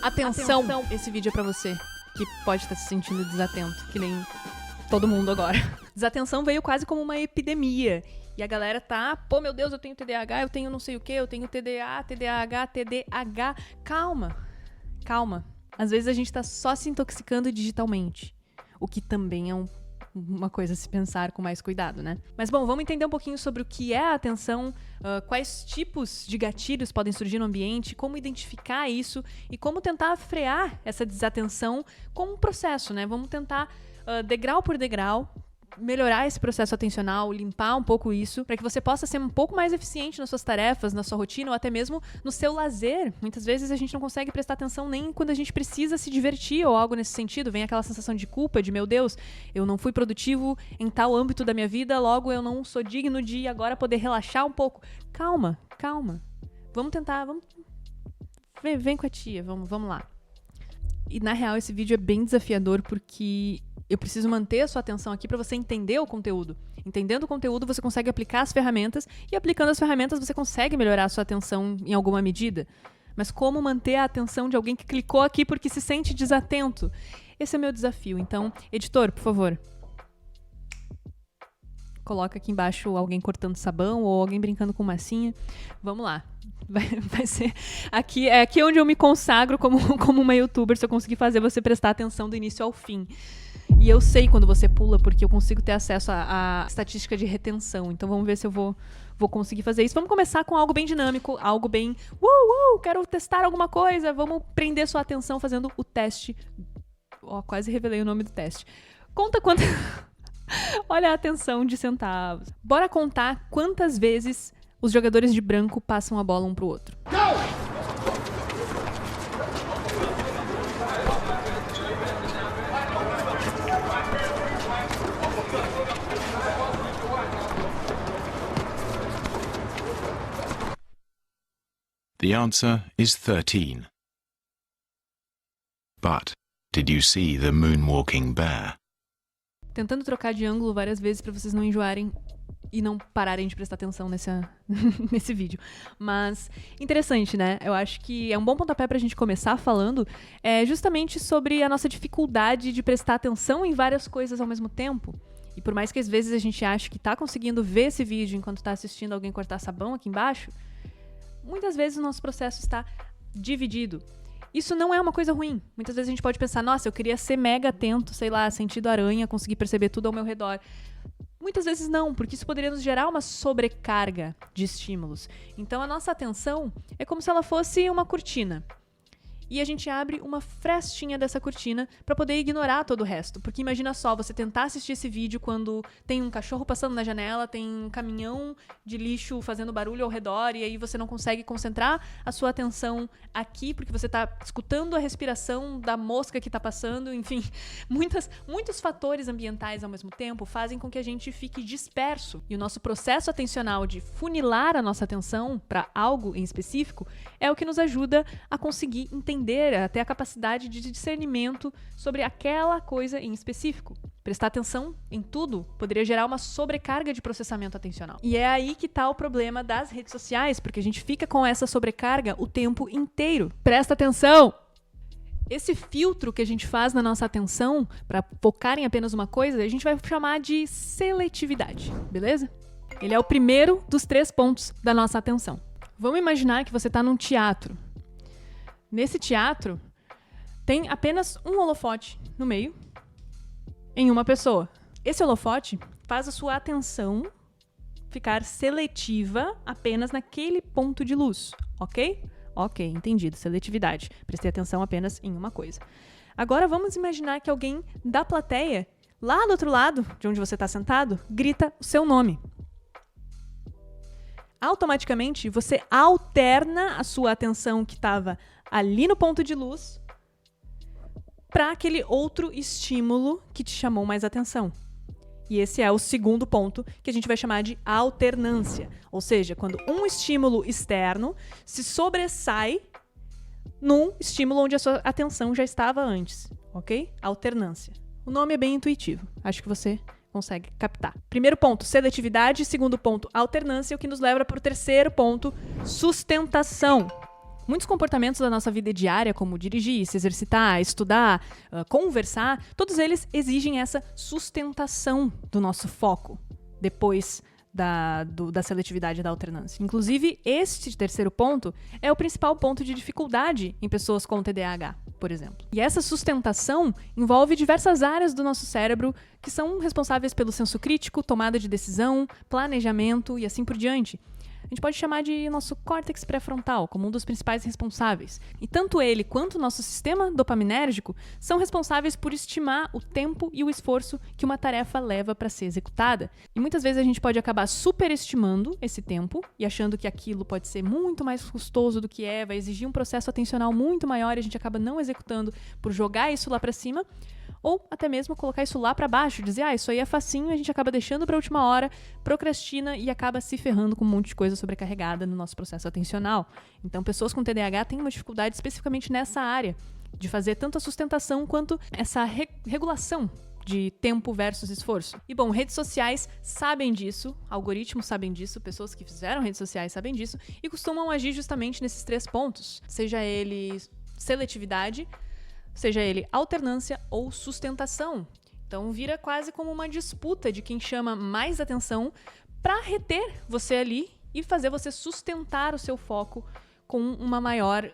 Atenção! Esse vídeo é pra você, que pode estar se sentindo desatento, que nem todo mundo agora. Desatenção veio quase como uma epidemia. E a galera tá, pô, meu Deus, eu tenho TDAH, eu tenho não sei o que, eu tenho TDA, TDAH, TDAH. Calma, calma. Às vezes a gente tá só se intoxicando digitalmente, o que também é uma coisa a se pensar com mais cuidado, né? Mas bom, vamos entender um pouquinho sobre o que é a atenção, quais tipos de gatilhos podem surgir no ambiente, como identificar isso e como tentar frear essa desatenção com um processo, né? Vamos tentar, degrau por degrau, melhorar esse processo atencional, limpar um pouco isso, para que você possa ser um pouco mais eficiente nas suas tarefas, na sua rotina ou até mesmo no seu lazer. Muitas vezes a gente não consegue prestar atenção nem quando a gente precisa se divertir ou algo nesse sentido. Vem aquela sensação de culpa, de meu Deus, eu não fui produtivo em tal âmbito da minha vida, logo eu não sou digno de agora poder relaxar um pouco. Calma, calma. Vamos tentar, vamos... Vem com a tia, vamos lá. E na real esse vídeo é bem desafiador porque eu preciso manter a sua atenção aqui para você entender o conteúdo. Entendendo o conteúdo, você consegue aplicar as ferramentas e aplicando as ferramentas você consegue melhorar a sua atenção em alguma medida. Mas como manter a atenção de alguém que clicou aqui porque se sente desatento? Esse é meu desafio. Então, editor, por favor, coloca aqui embaixo alguém cortando sabão ou alguém brincando com massinha. Vamos lá. Vai ser aqui, é aqui onde eu me consagro como uma youtuber, se eu conseguir fazer você prestar atenção do início ao fim. E eu sei quando você pula, porque eu consigo ter acesso à estatística de retenção. Então vamos ver se eu vou conseguir fazer isso. Vamos começar com algo bem dinâmico, algo bem... quero testar alguma coisa. Vamos prender sua atenção fazendo o teste. Quase revelei o nome do teste. Conta quanto... Olha a atenção de centavos. Bora contar quantas vezes os jogadores de branco passam a bola um pro outro. The answer is 13. But, did you see the moonwalking bear? Tentando trocar de ângulo várias vezes para vocês não enjoarem e não pararem de prestar atenção nesse vídeo. Mas, interessante, né? Eu acho que é um bom pontapé pra gente começar falando justamente sobre a nossa dificuldade de prestar atenção em várias coisas ao mesmo tempo. E por mais que às vezes a gente ache que tá conseguindo ver esse vídeo enquanto tá assistindo alguém cortar sabão aqui embaixo, muitas vezes o nosso processo está dividido. Isso não é uma coisa ruim. Muitas vezes a gente pode pensar, nossa, eu queria ser mega atento, sei lá, sentido aranha, conseguir perceber tudo ao meu redor. Muitas vezes não, porque isso poderia nos gerar uma sobrecarga de estímulos. Então a nossa atenção é como se ela fosse uma cortina. E a gente abre uma frestinha dessa cortina para poder ignorar todo o resto. Porque imagina só, você tentar assistir esse vídeo quando tem um cachorro passando na janela, tem um caminhão de lixo fazendo barulho ao redor, e aí você não consegue concentrar a sua atenção aqui, porque você está escutando a respiração da mosca que está passando, enfim. Muitos fatores ambientais ao mesmo tempo fazem com que a gente fique disperso. E o nosso processo atencional de funilar a nossa atenção para algo em específico é o que nos ajuda a conseguir entender, até a capacidade de discernimento sobre aquela coisa em específico. Prestar atenção em tudo poderia gerar uma sobrecarga de processamento atencional. E é aí que tá o problema das redes sociais, porque a gente fica com essa sobrecarga o tempo inteiro. Presta atenção! Esse filtro que a gente faz na nossa atenção para focar em apenas uma coisa, a gente vai chamar de seletividade, beleza? Ele é o primeiro dos 3 pontos da nossa atenção. Vamos imaginar que você tá num teatro. Nesse teatro, tem apenas um holofote no meio, em uma pessoa. Esse holofote faz a sua atenção ficar seletiva apenas naquele ponto de luz, ok? Ok, entendido, seletividade. Prestei atenção apenas em uma coisa. Agora vamos imaginar que alguém da plateia, lá do outro lado, de onde você está sentado, grita o seu nome. Automaticamente, você alterna a sua atenção que estava ali no ponto de luz para aquele outro estímulo que te chamou mais atenção. E esse é o segundo ponto que a gente vai chamar de alternância. Ou seja, quando um estímulo externo se sobressai num estímulo onde a sua atenção já estava antes, ok? Alternância. O nome é bem intuitivo. Acho que você consegue captar. Primeiro ponto, seletividade. Segundo ponto, alternância, o que nos leva para o terceiro ponto, sustentação. Muitos comportamentos da nossa vida diária, como dirigir, se exercitar, estudar, conversar, todos eles exigem essa sustentação do nosso foco depois da seletividade e da alternância. Inclusive, este terceiro ponto é o principal ponto de dificuldade em pessoas com TDAH, por exemplo. E essa sustentação envolve diversas áreas do nosso cérebro que são responsáveis pelo senso crítico, tomada de decisão, planejamento e assim por diante. A gente pode chamar de nosso córtex pré-frontal como um dos principais responsáveis. E tanto ele quanto o nosso sistema dopaminérgico são responsáveis por estimar o tempo e o esforço que uma tarefa leva para ser executada. E muitas vezes a gente pode acabar superestimando esse tempo e achando que aquilo pode ser muito mais custoso do que vai exigir um processo atencional muito maior e a gente acaba não executando por jogar isso lá para cima. Ou até mesmo colocar isso lá pra baixo, dizer, isso aí é facinho, a gente acaba deixando pra última hora, procrastina e acaba se ferrando com um monte de coisa sobrecarregada no nosso processo atencional. Então, pessoas com TDAH têm uma dificuldade especificamente nessa área, de fazer tanto a sustentação quanto essa regulação de tempo versus esforço. E bom, redes sociais sabem disso, algoritmos sabem disso, pessoas que fizeram redes sociais sabem disso e costumam agir justamente nesses 3 pontos, seja ele seletividade, seja ele alternância ou sustentação. Então vira quase como uma disputa de quem chama mais atenção para reter você ali e fazer você sustentar o seu foco com uma maior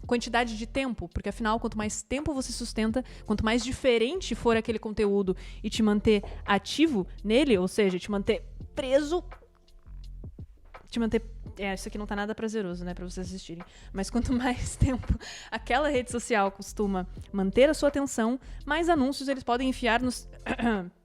quantidade de tempo, porque afinal, quanto mais tempo você sustenta, quanto mais diferente for aquele conteúdo e te manter ativo nele, ou seja, te manter preso, isso aqui não tá nada prazeroso, né, pra vocês assistirem. Mas quanto mais tempo aquela rede social costuma manter a sua atenção, mais anúncios eles podem enfiar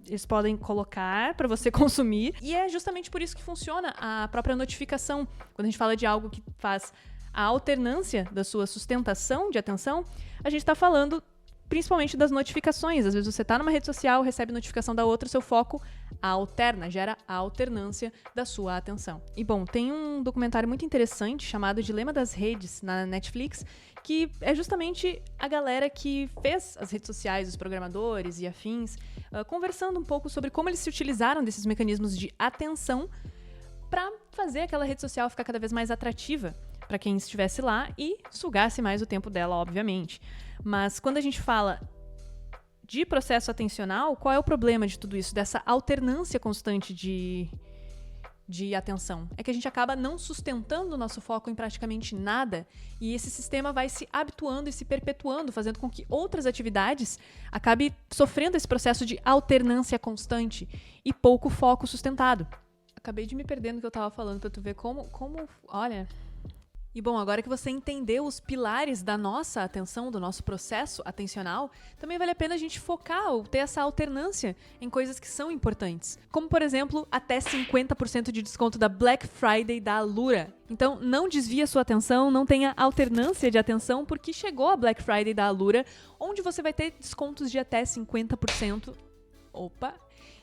eles podem colocar pra você consumir. E é justamente por isso que funciona a própria notificação. Quando a gente fala de algo que faz a alternância da sua sustentação de atenção, a gente tá falando principalmente das notificações. Às vezes você tá numa rede social, recebe notificação da outra, seu foco alterna, gera a alternância da sua atenção. E bom, tem um documentário muito interessante chamado Dilema das Redes na Netflix, que é justamente a galera que fez as redes sociais, os programadores e afins, conversando um pouco sobre como eles se utilizaram desses mecanismos de atenção para fazer aquela rede social ficar cada vez mais atrativa para quem estivesse lá e sugasse mais o tempo dela, obviamente. Mas quando a gente fala de processo atencional, qual é o problema de tudo isso, dessa alternância constante de atenção? É que a gente acaba não sustentando o nosso foco em praticamente nada e esse sistema vai se habituando e se perpetuando, fazendo com que outras atividades acabem sofrendo esse processo de alternância constante e pouco foco sustentado. Acabei de me perder no que eu tava falando pra tu ver como olha... E bom, agora que você entendeu os pilares da nossa atenção, do nosso processo atencional, também vale a pena a gente focar ou ter essa alternância em coisas que são importantes. Como, por exemplo, até 50% de desconto da Black Friday da Alura. Então, não desvie a sua atenção, não tenha alternância de atenção, porque chegou a Black Friday da Alura, onde você vai ter descontos de até 50%. Opa!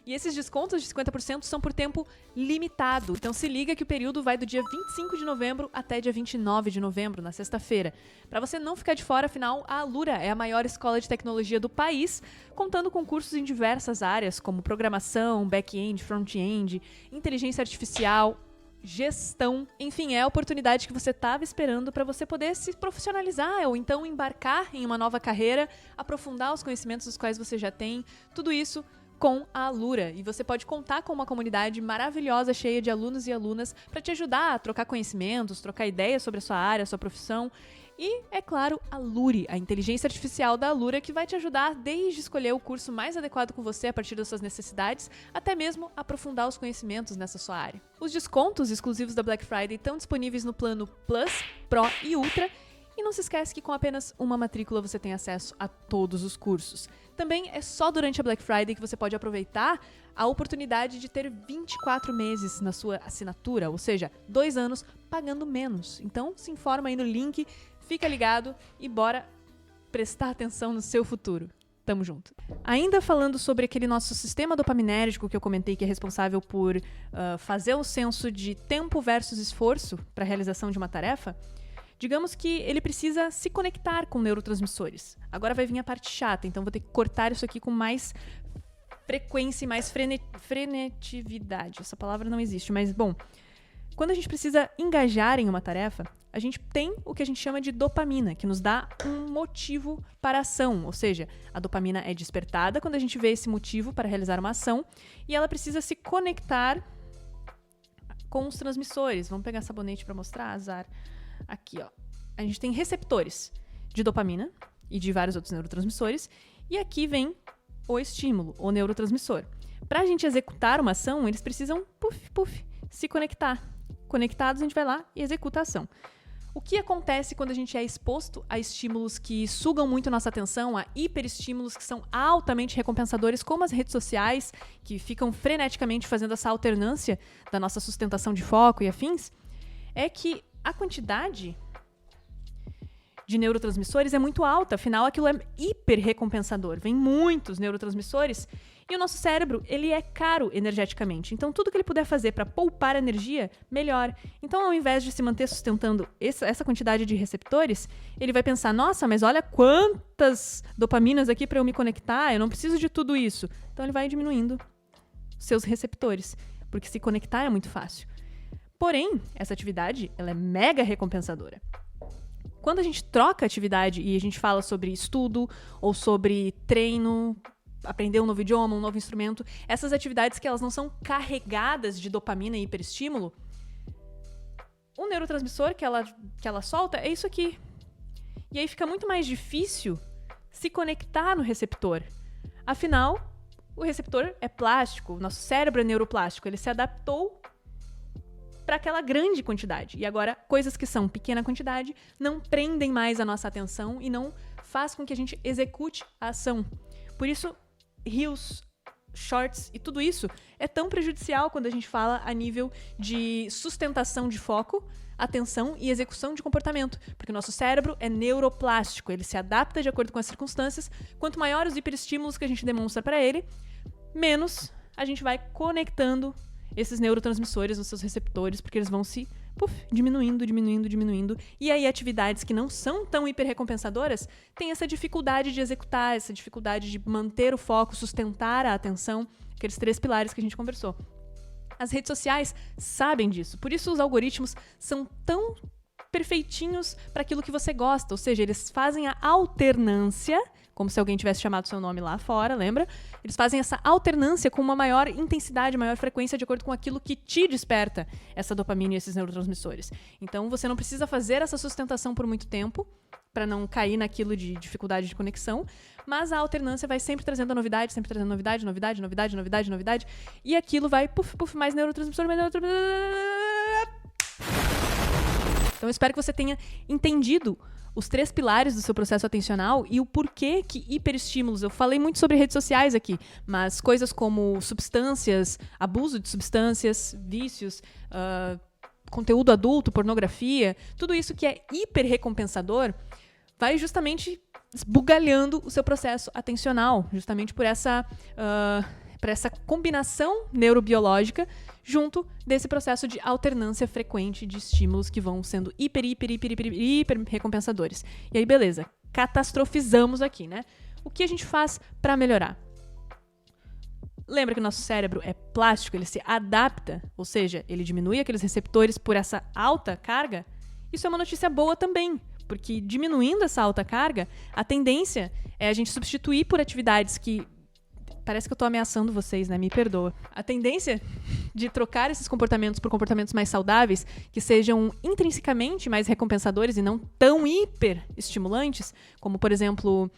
E esses descontos de 50% são por tempo limitado. Então se liga que o período vai do dia 25 de novembro até dia 29 de novembro, na sexta-feira. Para você não ficar de fora, afinal, a Alura é a maior escola de tecnologia do país, contando com cursos em diversas áreas, como programação, back-end, front-end, inteligência artificial, gestão, enfim, é a oportunidade que você estava esperando para você poder se profissionalizar ou então embarcar em uma nova carreira, aprofundar os conhecimentos dos quais você já tem, tudo isso com a Alura. E você pode contar com uma comunidade maravilhosa, cheia de alunos e alunas para te ajudar a trocar conhecimentos, trocar ideias sobre a sua área, a sua profissão. E, é claro, a Luri, a inteligência artificial da Alura, que vai te ajudar desde escolher o curso mais adequado com você a partir das suas necessidades, até mesmo aprofundar os conhecimentos nessa sua área. Os descontos exclusivos da Black Friday estão disponíveis no plano Plus, Pro e Ultra. E não se esquece que com apenas uma matrícula você tem acesso a todos os cursos. Também é só durante a Black Friday que você pode aproveitar a oportunidade de ter 24 meses na sua assinatura, ou seja, 2 anos pagando menos. Então se informa aí no link, fica ligado e bora prestar atenção no seu futuro. Tamo junto. Ainda falando sobre aquele nosso sistema dopaminérgico que eu comentei que é responsável por fazer o senso de tempo versus esforço para a realização de uma tarefa, digamos que ele precisa se conectar com neurotransmissores. Agora vai vir a parte chata, então vou ter que cortar isso aqui com mais frequência e mais frenetividade. Essa palavra não existe, mas bom. Quando a gente precisa engajar em uma tarefa, a gente tem o que a gente chama de dopamina, que nos dá um motivo para a ação. Ou seja, a dopamina é despertada quando a gente vê esse motivo para realizar uma ação e ela precisa se conectar com os transmissores. Vamos pegar sabonete para mostrar, azar. Aqui, ó. A gente tem receptores de dopamina e de vários outros neurotransmissores. E aqui vem o estímulo, o neurotransmissor. Para a gente executar uma ação, eles precisam, se conectar. Conectados, a gente vai lá e executa a ação. O que acontece quando a gente é exposto a estímulos que sugam muito nossa atenção, a hiperestímulos que são altamente recompensadores, como as redes sociais, que ficam freneticamente fazendo essa alternância da nossa sustentação de foco e afins, é que a quantidade de neurotransmissores é muito alta, afinal aquilo é hiper recompensador. Vem muitos neurotransmissores e o nosso cérebro, ele é caro energeticamente. Então tudo que ele puder fazer para poupar energia, melhor. Então ao invés de se manter sustentando essa quantidade de receptores, ele vai pensar, nossa, mas olha quantas dopaminas aqui para eu me conectar, eu não preciso de tudo isso. Então ele vai diminuindo seus receptores, porque se conectar é muito fácil. Porém, essa atividade, ela é mega recompensadora. Quando a gente troca atividade e a gente fala sobre estudo ou sobre treino, aprender um novo idioma, um novo instrumento, essas atividades que elas não são carregadas de dopamina e hiperestímulo, o neurotransmissor que ela solta é isso aqui. E aí fica muito mais difícil se conectar no receptor. Afinal, o receptor é plástico, o nosso cérebro é neuroplástico, ele se adaptou para aquela grande quantidade. E agora, coisas que são pequena quantidade não prendem mais a nossa atenção e não faz com que a gente execute a ação. Por isso, reels, shorts e tudo isso é tão prejudicial quando a gente fala a nível de sustentação de foco, atenção e execução de comportamento. Porque o nosso cérebro é neuroplástico, ele se adapta de acordo com as circunstâncias. Quanto maiores os hiperestímulos que a gente demonstra para ele, menos a gente vai conectando esses neurotransmissores nos seus receptores, porque eles vão se diminuindo. E aí atividades que não são tão hiperrecompensadoras têm essa dificuldade de executar, essa dificuldade de manter o foco, sustentar a atenção, aqueles 3 pilares que a gente conversou. As redes sociais sabem disso, por isso os algoritmos são tão perfeitinhos para aquilo que você gosta, ou seja, eles fazem a alternância, como se alguém tivesse chamado seu nome lá fora, lembra? Eles fazem essa alternância com uma maior intensidade, maior frequência, de acordo com aquilo que te desperta essa dopamina e esses neurotransmissores. Então, você não precisa fazer essa sustentação por muito tempo, para não cair naquilo de dificuldade de conexão, mas a alternância vai sempre trazendo a novidade, sempre trazendo novidade, e aquilo vai, mais neurotransmissor, mais neurotransmissor. Então, eu espero que você tenha entendido os 3 pilares do seu processo atencional e o porquê que hiperestímulos, eu falei muito sobre redes sociais aqui, mas coisas como substâncias, abuso de substâncias, vícios, conteúdo adulto, pornografia, tudo isso que é hiper recompensador, vai justamente esbugalhando o seu processo atencional, justamente por essa combinação neurobiológica junto desse processo de alternância frequente de estímulos que vão sendo hiper recompensadores. E aí, beleza, catastrofizamos aqui, né? O que a gente faz para melhorar? Lembra que o nosso cérebro é plástico, ele se adapta, ou seja, ele diminui aqueles receptores por essa alta carga? Isso é uma notícia boa também, porque diminuindo essa alta carga, a tendência é a gente substituir por atividades que... Parece que eu tô ameaçando vocês, né? Me perdoa. A tendência de trocar esses comportamentos por comportamentos mais saudáveis, que sejam intrinsecamente mais recompensadores e não tão hiper estimulantes, como, por exemplo,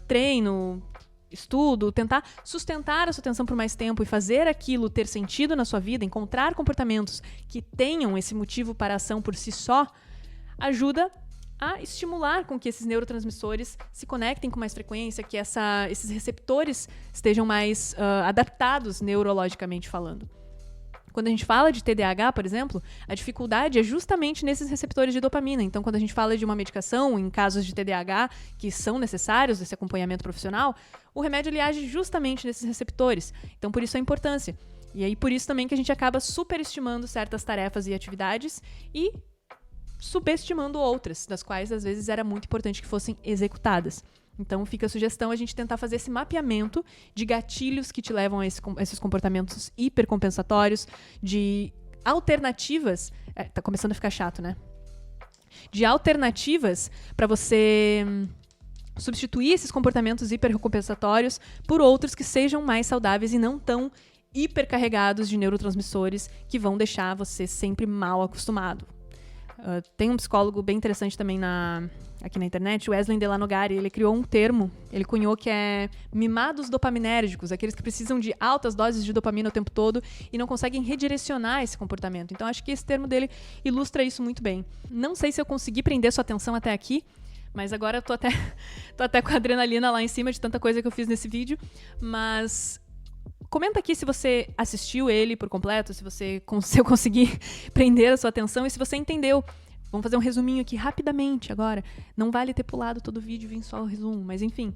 treino, estudo, tentar sustentar a sua atenção por mais tempo e fazer aquilo ter sentido na sua vida, encontrar comportamentos que tenham esse motivo para a ação por si só, ajuda a estimular com que esses neurotransmissores se conectem com mais frequência, que esses receptores estejam mais adaptados neurologicamente falando. Quando a gente fala de TDAH, por exemplo, a dificuldade é justamente nesses receptores de dopamina. Então, quando a gente fala de uma medicação, em casos de TDAH, que são necessários esse acompanhamento profissional, o remédio ele age justamente nesses receptores. Então, por isso a importância. E aí, por isso também que a gente acaba superestimando certas tarefas e atividades e subestimando outras, das quais às vezes era muito importante que fossem executadas. Então fica a sugestão a gente tentar fazer esse mapeamento de gatilhos que te levam a esses comportamentos hipercompensatórios, de alternativas... tá começando a ficar chato, né? de alternativas para você substituir esses comportamentos hiperrecompensatórios por outros que sejam mais saudáveis e não tão hipercarregados de neurotransmissores que vão deixar você sempre mal acostumado. Tem um psicólogo bem interessante também aqui na internet, o Wesley Delanogari, ele criou um termo, ele cunhou que é mimados dopaminérgicos, aqueles que precisam de altas doses de dopamina o tempo todo e não conseguem redirecionar esse comportamento. Então acho que esse termo dele ilustra isso muito bem. Não sei se eu consegui prender sua atenção até aqui, mas agora eu tô até com a adrenalina lá em cima de tanta coisa que eu fiz nesse vídeo, mas comenta aqui se você assistiu ele por completo, se eu conseguir prender a sua atenção e se você entendeu. Vamos fazer um resuminho aqui rapidamente agora. Não vale ter pulado todo o vídeo e vir só o resumo, mas enfim.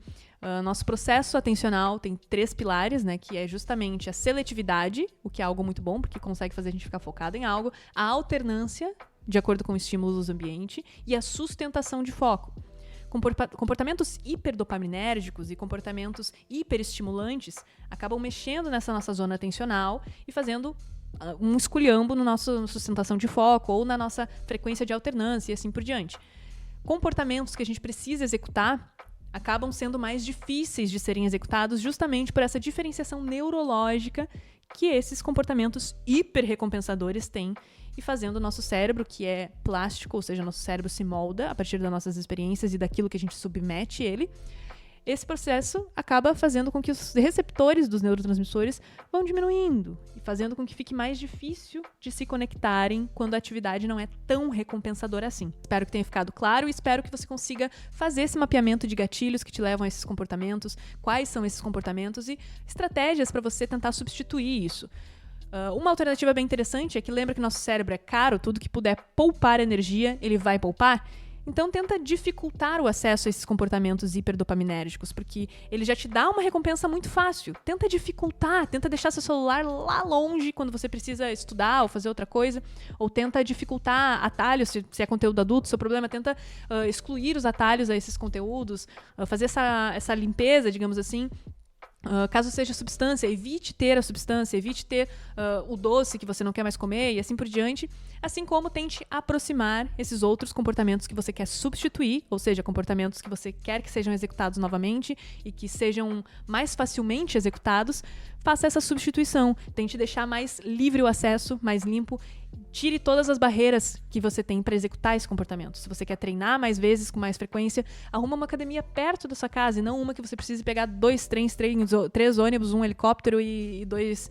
Nosso processo atencional tem 3 pilares, né? Que é justamente a seletividade, o que é algo muito bom, porque consegue fazer a gente ficar focado em algo. A alternância, de acordo com estímulos do ambiente. E a sustentação de foco. Comportamentos hiperdopaminérgicos e comportamentos hiperestimulantes acabam mexendo nessa nossa zona atencional e fazendo um esculhambo na nossa sustentação de foco ou na nossa frequência de alternância e assim por diante. Comportamentos que a gente precisa executar acabam sendo mais difíceis de serem executados justamente por essa diferenciação neurológica que esses comportamentos hiperrecompensadores têm e fazendo o nosso cérebro, que é plástico, ou seja, nosso cérebro se molda a partir das nossas experiências e daquilo que a gente submete ele. Esse processo acaba fazendo com que os receptores dos neurotransmissores vão diminuindo e fazendo com que fique mais difícil de se conectarem quando a atividade não é tão recompensadora assim. Espero que tenha ficado claro e espero que você consiga fazer esse mapeamento de gatilhos que te levam a esses comportamentos, quais são esses comportamentos e estratégias para você tentar substituir isso. Uma alternativa bem interessante é que lembra que nosso cérebro é caro, tudo que puder poupar energia, ele vai poupar. Então tenta dificultar o acesso a esses comportamentos hiperdopaminérgicos, porque ele já te dá uma recompensa muito fácil. Tenta dificultar, tenta deixar seu celular lá longe quando você precisa estudar ou fazer outra coisa, ou tenta dificultar atalhos, se é conteúdo adulto, seu problema, tenta excluir os atalhos a esses conteúdos, fazer essa limpeza, digamos assim. Caso seja substância, evite ter a substância, evite ter o doce que você não quer mais comer e assim por diante, assim como tente aproximar esses outros comportamentos que você quer substituir, ou seja, comportamentos que você quer que sejam executados novamente e que sejam mais facilmente executados, faça essa substituição, tente deixar mais livre o acesso, mais limpo. Tire todas as barreiras que você tem para executar esse comportamento. Se você quer treinar mais vezes, com mais frequência, arruma uma academia perto da sua casa e não uma que você precise pegar 2 trens, 3 ônibus, 1 helicóptero e 2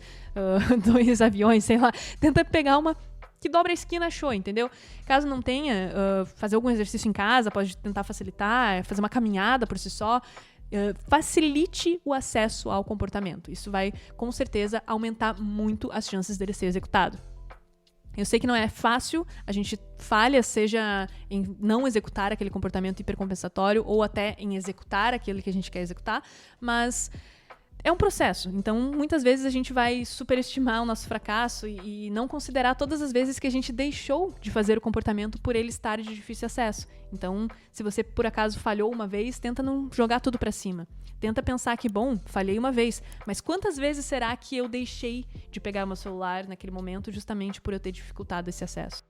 aviões, sei lá. Tenta pegar uma que dobra a esquina, achou, entendeu? Caso não tenha, fazer algum exercício em casa, pode tentar facilitar, fazer uma caminhada por si só. Facilite o acesso ao comportamento. Isso vai, com certeza, aumentar muito as chances dele ser executado. Eu sei que não é fácil, a gente falha, seja em não executar aquele comportamento hipercompensatório ou até em executar aquilo que a gente quer executar, mas é um processo. Então, muitas vezes a gente vai superestimar o nosso fracasso e não considerar todas as vezes que a gente deixou de fazer o comportamento por ele estar de difícil acesso. Então, se você por acaso falhou uma vez, tenta não jogar tudo pra cima. Tenta pensar que, bom, falhei uma vez, mas quantas vezes será que eu deixei de pegar meu celular naquele momento justamente por eu ter dificultado esse acesso?